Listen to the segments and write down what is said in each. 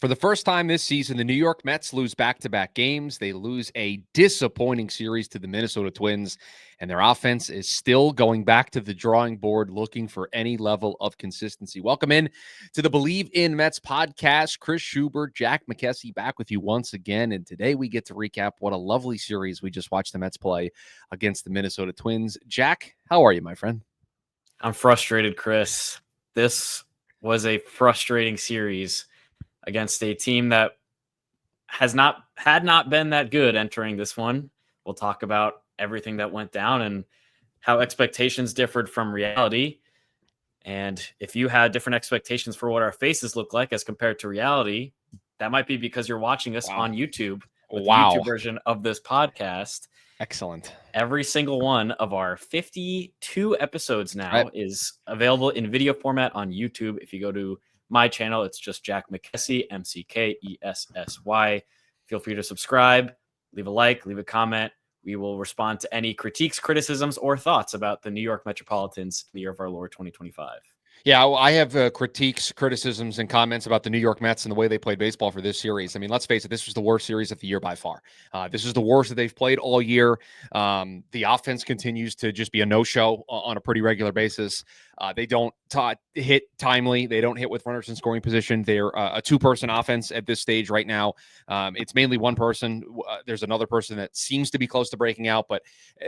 For the first time this season, the New York Mets lose back-to-back games. They lose a disappointing series to the Minnesota Twins, and their offense is still going back to the drawing board looking for any level of consistency. Welcome in to the Bleav in Mets podcast. Chris Schubert, Jack McKessie back with you once again, and today we get to recap what a lovely series we just watched the Mets play against the Minnesota Twins. Jack, how are you, my friend? I'm frustrated, Chris. This was a frustrating series against a team that had not been that good entering this one. We'll talk about everything that went down and how expectations differed from reality. And if you had different expectations for what our faces look like as compared to reality, that might be because you're watching us on YouTube with the YouTube version of this podcast. Excellent. Every single one of our 52 episodes now is available in video format on YouTube. If you go to my channel, it's just Jack McKessie, McKessy. Feel free to subscribe, leave a like, leave a comment. We will respond to any critiques, criticisms, or thoughts about the New York Metropolitans in the year of our Lord 2025. Yeah, well, I have critiques, criticisms, and comments about the New York Mets and the way they played baseball for this series. I mean, let's face it, this was the worst series of the year by far. This is the worst that they've played all year. The offense continues to just be a no-show on a pretty regular basis. They don't hit timely. They don't hit with runners in scoring position. They're a two-person offense at this stage right now. It's mainly one person. There's another person that seems to be close to breaking out, but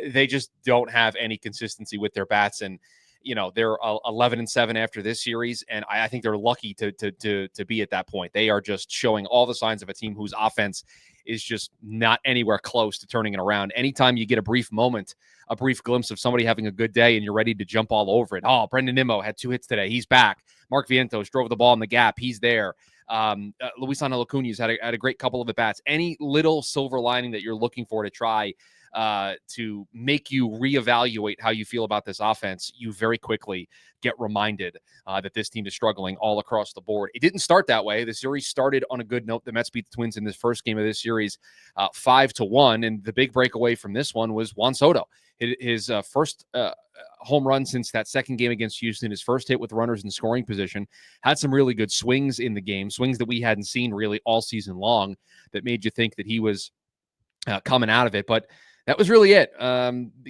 they just don't have any consistency with their bats. And you know, they're 11-7 after this series, and I think they're lucky to be at that point. They are just showing all the signs of a team whose offense is just not anywhere close to turning it around. Anytime you get a brief moment, a brief glimpse of somebody having a good day and you're ready to jump all over it. Oh, Brendan Nimmo had 2 hits today. He's back. Mark Vientos drove the ball in the gap. He's there. Luisano Acuña's had a great couple of at-bats. Any little silver lining that you're looking for to try to make you reevaluate how you feel about this offense, you very quickly get reminded that this team is struggling all across the board. It didn't start that way. The series started on a good note. The Mets beat the Twins in this first game of this series 5-1, and the big breakaway from this one was Juan Soto. His first home run since that second game against Houston, his first hit with runners in scoring position, had some really good swings in the game, swings that we hadn't seen really all season long that made you think that he was coming out of it. But that was really it.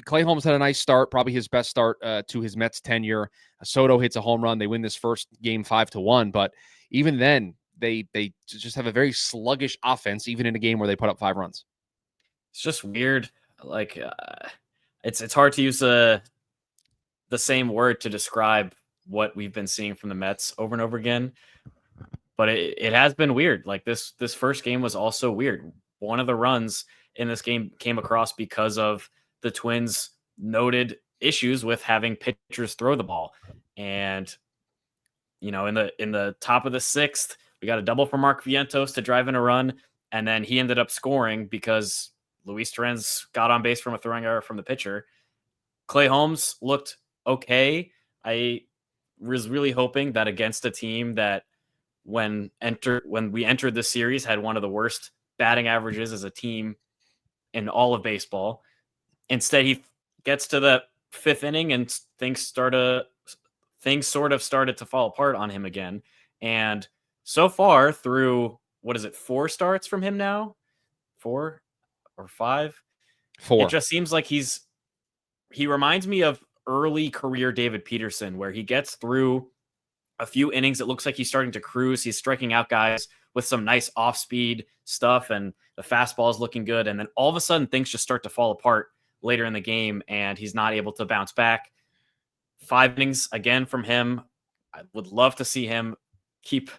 Clay Holmes had a nice start, probably his best start to his Mets tenure. Soto hits a home run. They win this first game 5-1. But even then, they just have a very sluggish offense, even in a game where they put up 5 runs. It's just weird. Like it's hard to use the same word to describe what we've been seeing from the Mets over and over again. But it has been weird. Like this first game was also weird. One of the runs in this game came across because of the Twins' noted issues with having pitchers throw the ball. And, you know, in the top of the 6th, we got a double from Mark Vientos to drive in a run. And then he ended up scoring because Luis Torrens got on base from a throwing error from the pitcher. Clay Holmes looked okay. I was really hoping that against a team that when we entered the series had one of the worst batting averages as a team in all of baseball. Instead, he gets to the 5th inning and things sort of started to fall apart on him again. And so far through, 4 starts from him now? 4 or 5? 4. It just seems like he reminds me of early career David Peterson, where he gets through a few innings. It looks like he's starting to cruise. He's striking out guys with some nice off-speed stuff, and the fastball is looking good. And then all of a sudden, things just start to fall apart later in the game, and he's not able to bounce back. 5 innings again from him. I would love to see him keep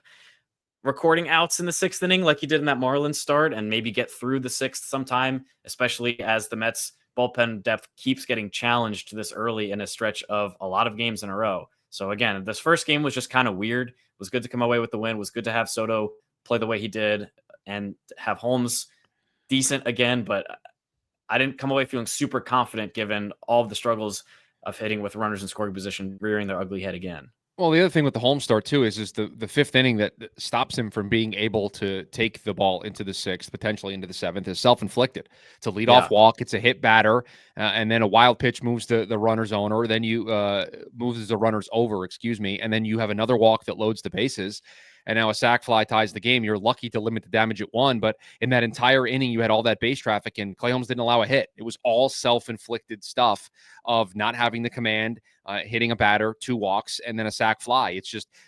recording outs in the 6th inning like he did in that Marlins start and maybe get through the 6th sometime, especially as the Mets bullpen depth keeps getting challenged this early in a stretch of a lot of games in a row. So again, this first game was just kind of weird. It was good to come away with the win. It was good to have Soto play the way he did and have Holmes decent again, but I didn't come away feeling super confident given all of the struggles of hitting with runners in scoring position, rearing their ugly head again. Well, the other thing with the home start, too, is the 5th inning that stops him from being able to take the ball into the 6th, potentially into the 7th, is self-inflicted. It's a leadoff walk. It's a hit batter, and then a wild pitch moves the runner's owner. Then you moves the runners over, and then you have another walk that loads the bases. and now a sac fly ties the game. You're lucky to limit the damage at 1, but in that entire inning, you had all that base traffic, and Clay Holmes didn't allow a hit. It was all self-inflicted stuff of not having the command, hitting a batter, 2 walks, and then a sac fly.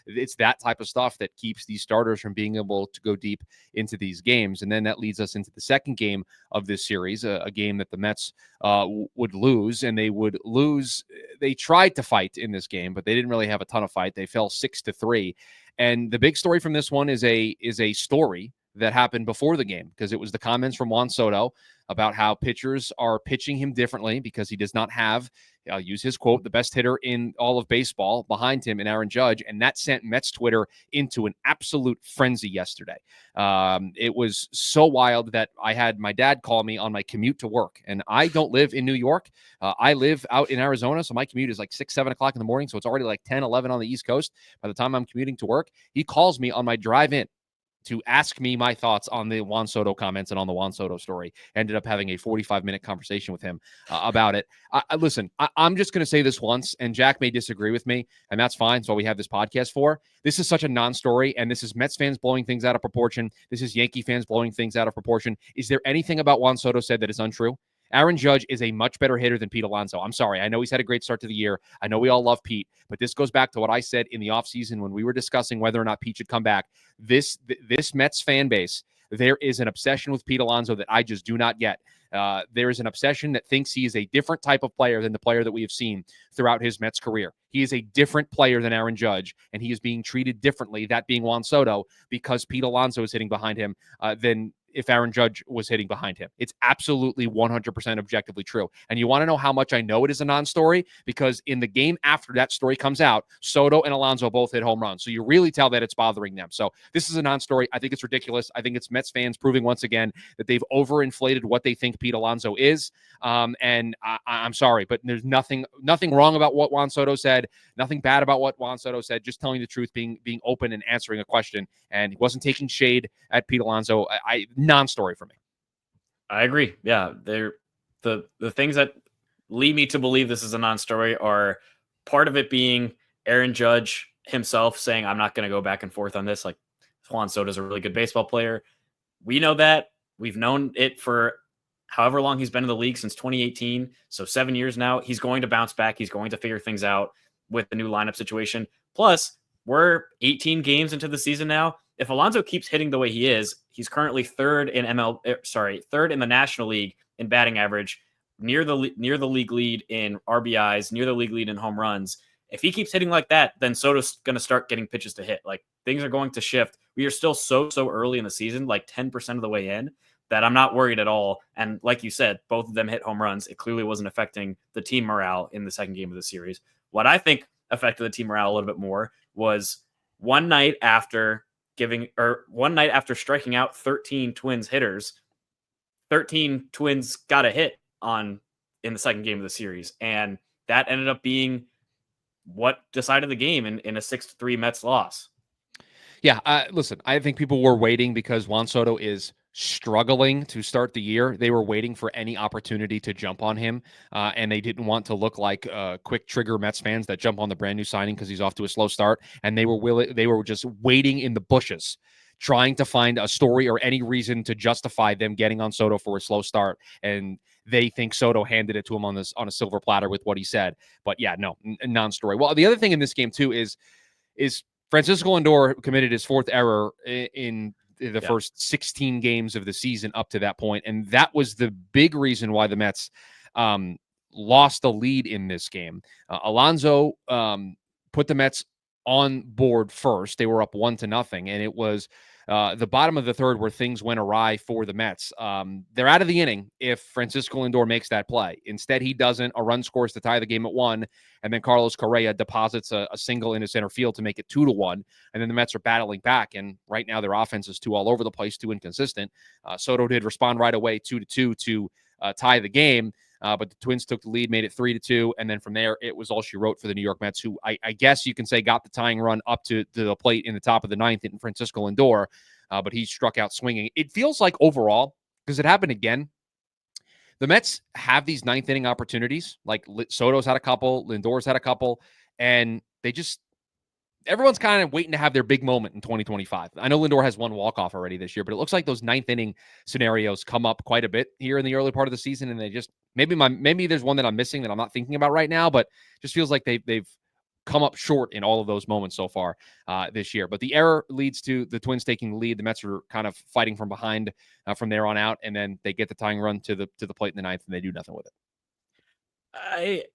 It's that type of stuff that keeps these starters from being able to go deep into these games. And then that leads us into the second game of this series, a game that the Mets would lose, and they would lose. They tried to fight in this game, but they didn't really have a ton of fight. They fell 6-3. And the big story from this one is a story that happened before the game, because it was the comments from Juan Soto about how pitchers are pitching him differently because he does not have, I'll use his quote, the best hitter in all of baseball behind him in Aaron Judge. And that sent Mets Twitter into an absolute frenzy yesterday. It was so wild that I had my dad call me on my commute to work. And I don't live in New York. I live out in Arizona. So my commute is like 6, 7 o'clock in the morning. So it's already like 10, 11 on the East Coast. By the time I'm commuting to work, he calls me on my drive in to ask me my thoughts on the Juan Soto comments and on the Juan Soto story. Ended up having a 45-minute conversation with him about it. Listen, I'm just going to say this once, and Jack may disagree with me, and that's fine. That's what we have this podcast for. This is such a non-story, and this is Mets fans blowing things out of proportion. This is Yankee fans blowing things out of proportion. Is there anything about Juan Soto said that is untrue? Aaron Judge is a much better hitter than Pete Alonso. I'm sorry. I know he's had a great start to the year. I know we all love Pete, but this goes back to what I said in the offseason when we were discussing whether or not Pete should come back. This Mets fan base, there is an obsession with Pete Alonso that I just do not get. There is an obsession that thinks he is a different type of player than the player that we have seen throughout his Mets career. He is a different player than Aaron Judge, and he is being treated differently, that being Juan Soto, because Pete Alonso is hitting behind him than if Aaron Judge was hitting behind him. It's absolutely 100% objectively true. And you want to know how much I know it is a non-story? Because in the game after that story comes out, Soto and Alonso both hit home runs. So you really tell that it's bothering them. So this is a non-story. I think it's ridiculous. I think it's Mets fans proving once again that they've overinflated what they think Pete Alonso is. And I'm sorry, but there's nothing wrong about what Juan Soto said, nothing bad about what Juan Soto said, just telling the truth, being open and answering a question. And he wasn't taking shade at Pete Alonso. Non-story for me. I agree. Yeah, they're the things that lead me to believe this is a non-story are part of it being Aaron Judge himself saying, I'm not going to go back and forth on this. Like, Juan Soto's a really good baseball player. We know that. We've known it for however long he's been in the league, since 2018. So 7 years now. He's going to bounce back. He's going to figure things out with the new lineup situation. Plus, we're 18 games into the season now. If Alonso keeps hitting the way he is, he's currently third in the National League in batting average, near the league lead in RBIs, near the league lead in home runs. If he keeps hitting like that, then Soto's going to start getting pitches to hit. Like, things are going to shift. We are still so early in the season, like 10% of the way in, that I'm not worried at all. And like you said, both of them hit home runs. It clearly wasn't affecting the team morale in the second game of the series. What I think affected the team morale a little bit more was one night after striking out 13 Twins hitters, 13 Twins got a hit in the second game of the series. And that ended up being what decided the game in a 6-3 Mets loss. Yeah, listen, I think people were waiting because Juan Soto is struggling to start the year. They were waiting for any opportunity to jump on him, and they didn't want to look like quick trigger Mets fans that jump on the brand new signing because he's off to a slow start. And they were just waiting in the bushes, trying to find a story or any reason to justify them getting on Soto for a slow start. And they think Soto handed it to him on a silver platter with what he said. But yeah, no, non-story. Well, the other thing in this game too is Francisco Lindor committed his 4th error in the first 16 games of the season up to that point. And that was the big reason why the Mets lost the lead in this game. Alonso put the Mets on board first. They were up 1-0, and it was the bottom of the third where things went awry for the Mets. They're out of the inning if Francisco Lindor makes that play. Instead, he doesn't. A run scores to tie the game at 1, and then Carlos Correa deposits a single into center field to make it 2-1, and then the Mets are battling back, and right now their offense is too all over the place, too inconsistent. Soto did respond right away, 2-2 to tie the game. But the Twins took the lead, made it 3-2, and then from there, it was all she wrote for the New York Mets, who I guess you can say got the tying run up to the plate in the top of the 9th in Francisco Lindor, but he struck out swinging. It feels like overall, because it happened again, the Mets have these 9th inning opportunities. Like Soto's had a couple, Lindor's had a couple, and they everyone's kind of waiting to have their big moment in 2025. I know Lindor has one walk-off already this year, but it looks like those ninth inning scenarios come up quite a bit here in the early part of the season, and they just maybe there's one that I'm missing that I'm not thinking about right now, but just feels like they've come up short in all of those moments so far this year. But the error leads to the Twins taking the lead. The Mets are kind of fighting from behind from there on out, and then they get the tying run to the plate in the ninth, and they do nothing with it.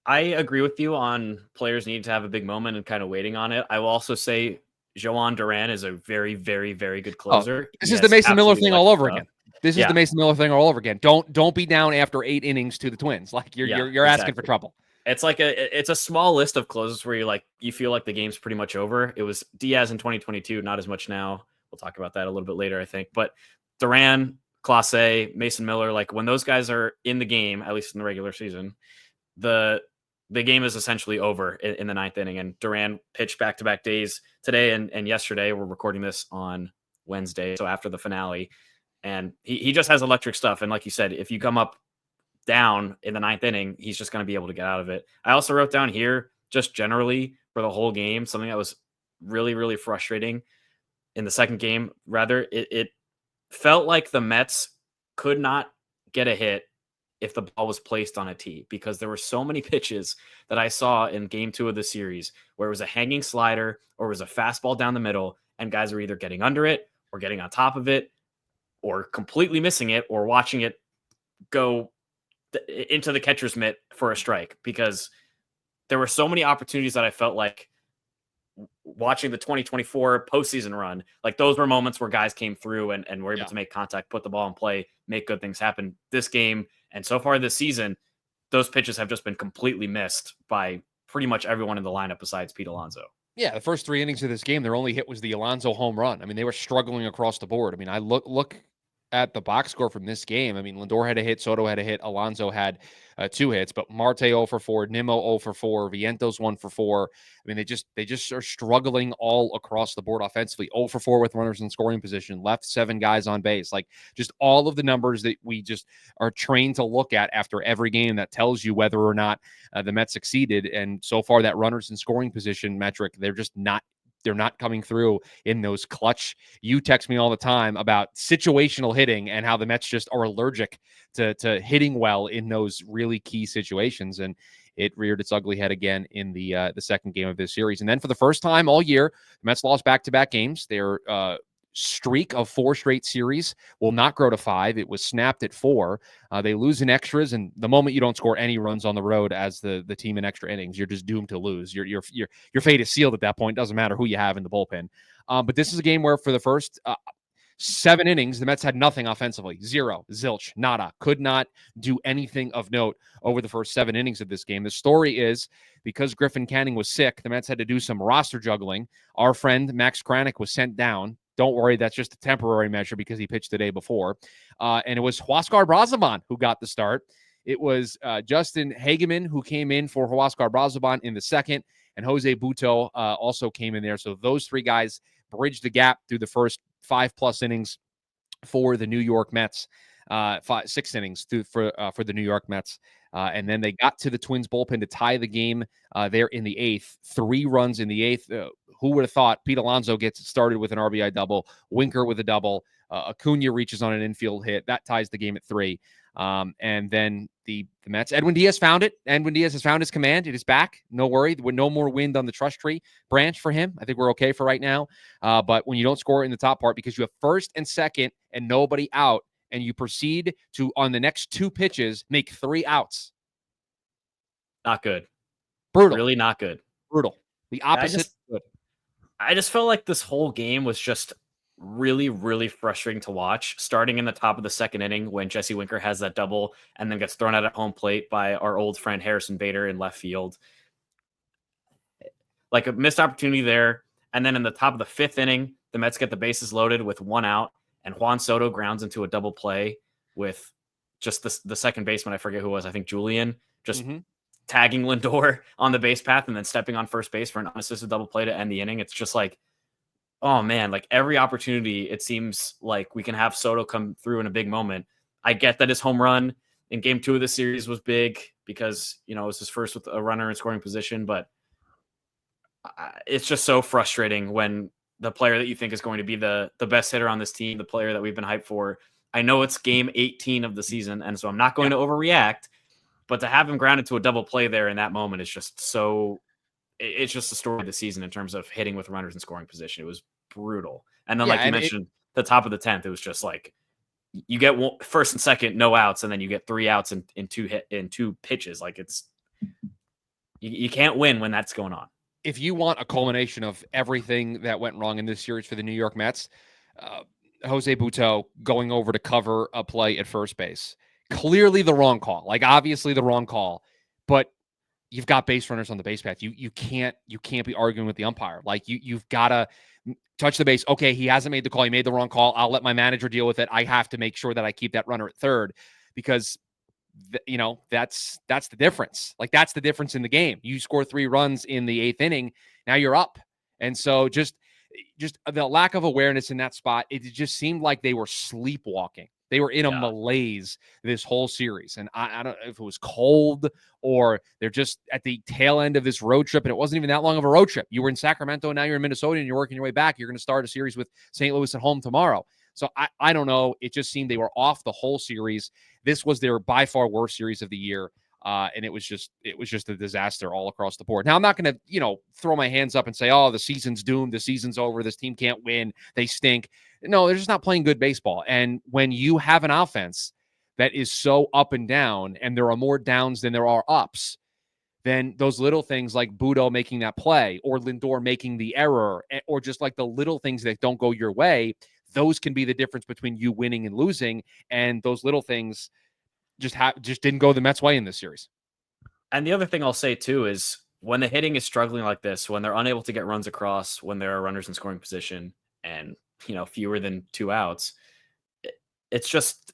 I agree with you on players need to have a big moment and kind of waiting on it. I will also say Joan Duran is a very, very, very good closer. This is the Mason Miller thing all over again. This is Yeah. the Mason Miller thing all over again. Don't be down after 8 innings to the Twins. Like you're asking for trouble. It's like it's a small list of closes where you feel like the game's pretty much over. It was Diaz in 2022, not as much now. We'll talk about that a little bit later, I think. But Duran, Clase, Mason Miller, like when those guys are in the game, at least in the regular season, the game is essentially over in the ninth inning. And Duran pitched back-to-back days today and yesterday. We're recording this on Wednesday, so after the finale. And he just has electric stuff. And like you said, if you come up down in the ninth inning, he's just going to be able to get out of it. I also wrote down here, just generally for the whole game, something that was really, really frustrating in the second game. Rather, it felt like the Mets could not get a hit if the ball was placed on a tee, because there were so many pitches that I saw in game 2 of the series where it was a hanging slider or it was a fastball down the middle, and guys were either getting under it or getting on top of it or completely missing it or watching it go into the catcher's mitt for a strike, because there were so many opportunities that I felt like watching the 2024 postseason run, like those were moments where guys came through and were able to make contact, put the ball in play, make good things happen. This game and so far this season, those pitches have just been completely missed by pretty much everyone in the lineup besides Pete Alonso. Yeah, the first 3 innings of this game, their only hit was the Alonso home run. I mean, they were struggling across the board. I mean, I look at the box score from this game. I mean, Lindor had a hit, Soto had a hit, Alonso had 2 hits, but Marte 0 for 4, Nimmo 0 for 4, Vientos 1 for 4. I mean, they just are struggling all across the board offensively. 0 for 4 with runners in scoring position, left 7 guys on base. Like just all of the numbers that we just are trained to look at after every game that tells you whether or not the Mets succeeded. And so far, that runners in scoring position metric, they're not coming through in those clutch. You text me all the time about situational hitting and how the Mets just are allergic to hitting well in those really key situations. And it reared its ugly head again in the second game of this series. And then for the first time all year, the Mets lost back-to-back games. They're streak of 4 straight series will not grow to 5. It was snapped at 4. They lose in extras, and the moment you don't score any runs on the road as the team in extra innings, you're just doomed to lose. Your fate is sealed at that point. Doesn't matter who you have in the bullpen. But this is a game where for the first 7 innings, the Mets had nothing offensively. 0, zilch, nada. Could not do anything of note over the first 7 innings of this game. The story is because Griffin Canning was sick, the Mets had to do some roster juggling. Our friend Max Kranick was sent down. Don't worry, that's just a temporary measure because he pitched the day before. And it was Huascar Brazaban who got the start. It was Justin Hageman who came in for Huascar Brazaban in the second, and Jose Buto also came in there. So those 3 guys bridged the gap through the first 5+ innings for the New York Mets. 6 innings for the New York Mets. And then they got to the Twins bullpen to tie the game there in the 8th. 3 runs in the 8th. Who would have thought Pete Alonso gets it started with an RBI double, Winker with a double, Acuna reaches on an infield hit. That ties the game at 3. And then the Mets, Edwin Diaz found it. Edwin Diaz has found his command. It is back. No worry. With no more wind on the trust tree branch for him. I think we're okay for right now. But when you don't score in the top part because you have first and second and nobody out, and you proceed to, on the next 2 pitches, make 3 outs. Not good. Brutal. Really not good. Brutal. The opposite. I just felt like this whole game was just really, really frustrating to watch, starting in the top of the second inning when Jesse Winker has that double and then gets thrown out at home plate by our old friend Harrison Bader in left field. Like a missed opportunity there. And then in the top of the 5th inning, the Mets get the bases loaded with 1 out, and Juan Soto grounds into a double play with just the second baseman. I forget who it was. I think Julian just tagging Lindor on the base path and then stepping on first base for an unassisted double play to end the inning. It's just like, oh man, like every opportunity, it seems like we can have Soto come through in a big moment. I get that his home run in game 2 of the series was big because, it was his first with a runner in scoring position, but it's just so frustrating when the player that you think is going to be the best hitter on this team, the player that we've been hyped for. I know it's game 18 of the season, and so I'm not going to overreact, but to have him grounded to a double play there in that moment is just so. It's just the story of the season in terms of hitting with runners in scoring position. It was brutal, and then Yeah, like you and mentioned, the top of the 10th, it was just like you get first and second, no outs, and then you get 3 outs in two pitches. Like it's you can't win when that's going on. if you want a culmination of everything that went wrong in this series for the New York Mets, Jose Butto going over to cover a play at first base. Clearly the wrong call. Like obviously the wrong call, but you've got base runners on the base path. You can't be arguing with the umpire. Like you've got to touch the base. Okay, he hasn't made the call. He made the wrong call. I'll let my manager deal with it. I have to make sure that I keep that runner at third because that's the difference. Like that's the difference in the game. You score 3 runs in the 8th inning, now you're up. And so just the lack of awareness in that spot, it just seemed like they were sleepwalking. They were in a malaise this whole series. And I don't know if it was cold or they're just at the tail end of this road trip. And it wasn't even that long of a road trip. You were in Sacramento, now you're in Minnesota, and you're working your way back. You're going to start a series with St. Louis at home tomorrow. So I don't know. It just seemed they were off the whole series. This was their by far worst series of the year. And it was just a disaster all across the board. Now, I'm not going to, throw my hands up and say, oh, the season's doomed. The season's over. This team can't win. They stink. No, they're just not playing good baseball. And when you have an offense that is so up and down, and there are more downs than there are ups, then those little things like Butto making that play or Lindor making the error or just like the little things that don't go your way, those can be the difference between you winning and losing. And those little things just didn't go the Mets' way in this series. And the other thing I'll say too is when the hitting is struggling like this, when they're unable to get runs across, when there are runners in scoring position and, fewer than 2 outs, it's just,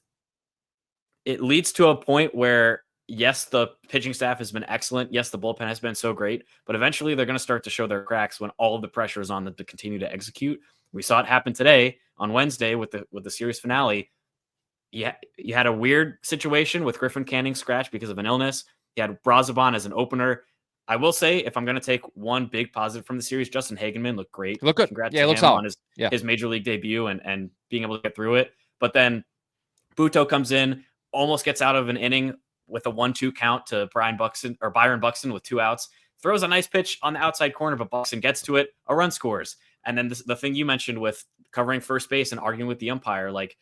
it leads to a point where, yes, the pitching staff has been excellent. Yes, the bullpen has been so great, but eventually they're going to start to show their cracks when all of the pressure is on them to continue to execute. We saw it happen today on Wednesday with the series finale. You had a weird situation with Griffin Canning scratch because of an illness. You had Brazaban as an opener. I will say, if I'm going to take one big positive from the series, Justin Hagenman looked great. Look good. Congrats to him on his major league debut and being able to get through it. But then Butto comes in, almost gets out of an inning with a 1-2 count to Byron Buxton with 2 outs, throws a nice pitch on the outside corner, but Buxton gets to it, a run scores. And then the thing you mentioned with covering first base and arguing with the umpire, like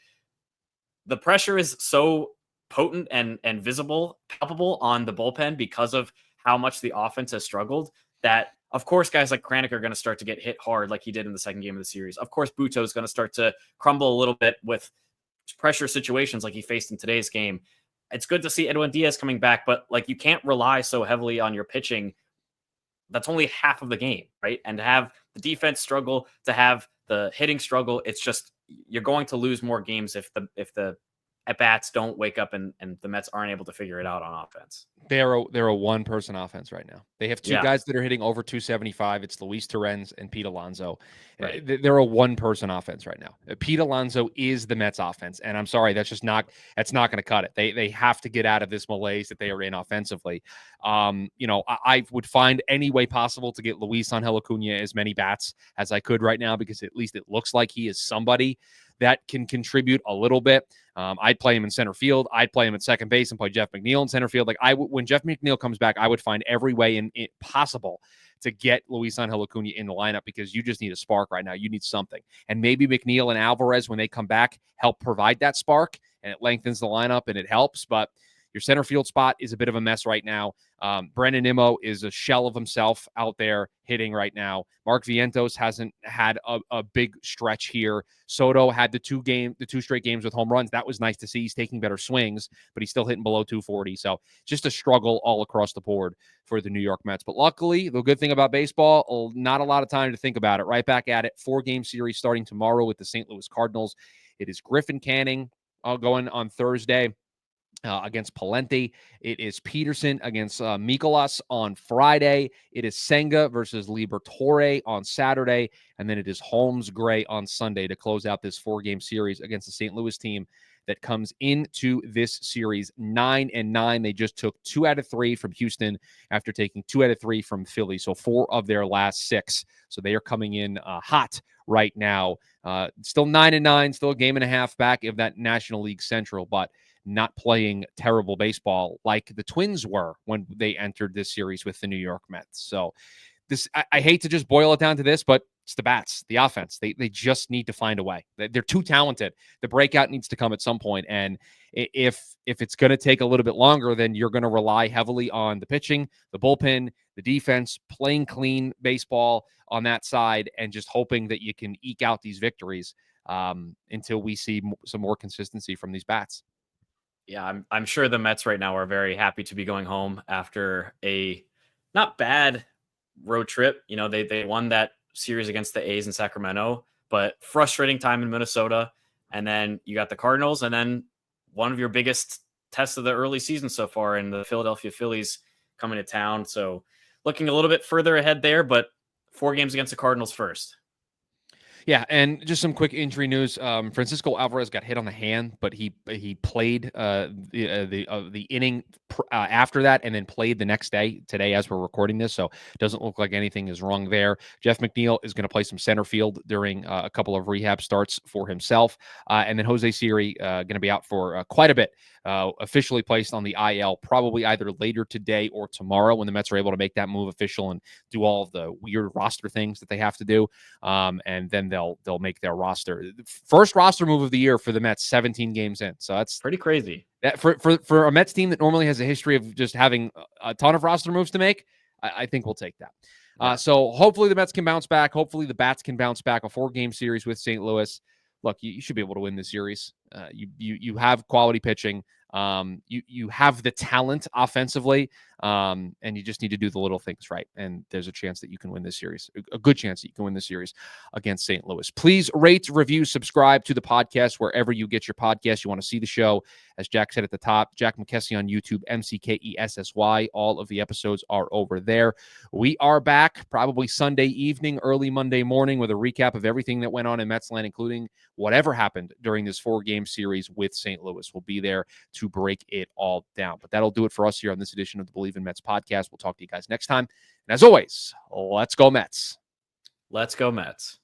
the pressure is so potent and visible, palpable on the bullpen because of how much the offense has struggled that, of course, guys like Kranick are going to start to get hit hard like he did in the second game of the series. Of course, Butto is going to start to crumble a little bit with pressure situations like he faced in today's game. It's good to see Edwin Diaz coming back, but like you can't rely so heavily on your pitching. That's only half of the game, right? And to have the defense struggle, to have the hitting struggle, it's just you're going to lose more games if the at bats don't wake up and the Mets aren't able to figure it out on offense. They're a one-person offense right now. They have 2 guys that are hitting over 275. It's Luis Torrens and Pete Alonso. Right. They're a one-person offense right now. Pete Alonso is the Mets offense, and I'm sorry, that's not going to cut it. They have to get out of this malaise that they are in offensively. I would find any way possible to get Luis Angel Acuna as many bats as I could right now because at least it looks like he is somebody that can contribute a little bit. I'd play him in center field. I'd play him at second base and play Jeff McNeil in center field. Like when Jeff McNeil comes back, I would find every way possible to get Luis Angel Acuna in the lineup because you just need a spark right now. You need something. And maybe McNeil and Alvarez, when they come back, help provide that spark and it lengthens the lineup and it helps. But your center field spot is a bit of a mess right now. Brandon Nimmo is a shell of himself out there hitting right now. Mark Vientos hasn't had a big stretch here. Soto had the 2 straight games with home runs. That was nice to see. He's taking better swings, but he's still hitting below 240. So just a struggle all across the board for the New York Mets. But luckily, the good thing about baseball, not a lot of time to think about it. Right back at it. 4-game series starting tomorrow with the St. Louis Cardinals. It is Griffin Canning going on Thursday. Against Palente. It is Peterson against Mikolas on Friday. It is Senga versus Liberatore on Saturday. And then it is Holmes Gray on Sunday to close out this 4-game series against the St. Louis team that comes into this series 9-9. They just took 2 out of 3 from Houston after taking 2 out of 3 from Philly. So 4 of their last 6. So they are coming in hot right now. Still 9-9, still a game and a half back of that National League Central, but not playing terrible baseball like the Twins were when they entered this series with the New York Mets. So I hate to just boil it down to this, but it's the bats, the offense. They just need to find a way. They're too talented. The breakout needs to come at some point. And if it's going to take a little bit longer, then you're going to rely heavily on the pitching, the bullpen, the defense, playing clean baseball on that side, and just hoping that you can eke out these victories until we see some more consistency from these bats. Yeah, I'm sure the Mets right now are very happy to be going home after a not bad road trip. You know, they won that series against the A's in Sacramento, but frustrating time in Minnesota. And then you got the Cardinals, and then one of your biggest tests of the early season so far in the Philadelphia Phillies coming to town. So looking a little bit further ahead there, but 4 games against the Cardinals first. Yeah, and just some quick injury news. Francisco Alvarez got hit on the hand, but he played the inning after that, and then played the next day today as we're recording this. So it doesn't look like anything is wrong there. Jeff McNeil is going to play some center field during a couple of rehab starts for himself, and then Jose Siri going to be out for quite a bit. Officially placed on the IL probably either later today or tomorrow when the Mets are able to make that move official and do all of the weird roster things that they have to do, and then they'll make their roster. First roster move of the year for the Mets, 17 games in. So that's pretty crazy. That for a Mets team that normally has a history of just having a ton of roster moves to make, I think we'll take that. Yeah. So hopefully the Mets can bounce back. Hopefully the Bats can bounce back. A 4-game series with St. Louis. Look, you should be able to win this series. You have quality pitching. You have the talent offensively, and you just need to do the little things right. And there's a chance that you can win this series, a good chance that you can win this series against St. Louis. Please rate, review, subscribe to the podcast wherever you get your podcast. You want to see the show, as Jack said at the top, Jack McKessie on YouTube, McKessy. All of the episodes are over there. We are back probably Sunday evening, early Monday morning with a recap of everything that went on in Metsland, including whatever happened during this 4-game series with St. Louis. We'll be there to break it all down. But that'll do it for us here on this edition of the Bleav in Mets podcast. We'll talk to you guys next time. And as always, let's go Mets. Let's go Mets.